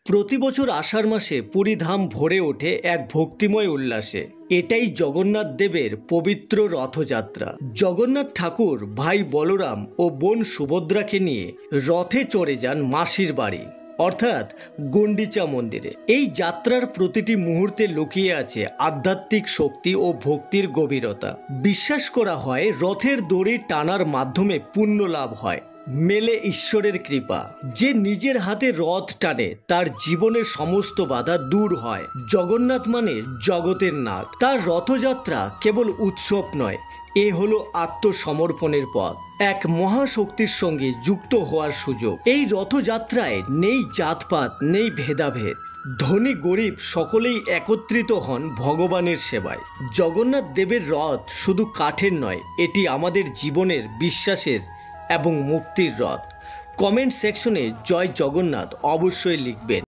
প্রতি বছর আষাঢ় মাসে পুরী ধাম ভরে ওঠে এক ভক্তিময় উল্লাসে। এটাই জগন্নাথ দেবের পবিত্র রথযাত্রা। জগন্নাথ ঠাকুর ভাই বলরাম ও বোন সুভদ্রাকে নিয়ে রথে চড়ে যান মাসির বাড়ি অর্থাৎ গুন্ডিচা মন্দিরে। এই যাত্রার প্রতিটি মুহূর্তে লুকিয়ে আছে আধ্যাত্মিক শক্তি ও ভক্তির গভীরতা। বিশ্বাস করা হয় রথের দড়ি টানার মাধ্যমে পুণ্য লাভ হয়, মেলে ঈশ্বরের কৃপা। যে নিজের হাতে রথ টানে তার জীবনের সমস্ত বাধা দূর হয়। জগন্নাথ মানে জগতের নাথ। তার রথযাত্রা কেবল উৎসব নয়, এ হলো আত্মসমর্পণের পথ, এক মহাশক্তির সঙ্গে যুক্ত হওয়ার সুযোগ। এই রথযাত্রায় নেই জাতপাত, নেই ভেদাভেদ। ধনী গরিব সকলেই একত্রিত হন ভগবানের সেবায়। জগন্নাথ দেবের রথ শুধু কাঠের নয়, এটি আমাদের জীবনের, বিশ্বাসের এবং মুক্তির রথ। কমেন্ট সেকশনে জয় জগন্নাথ অবশ্যই লিখবেন।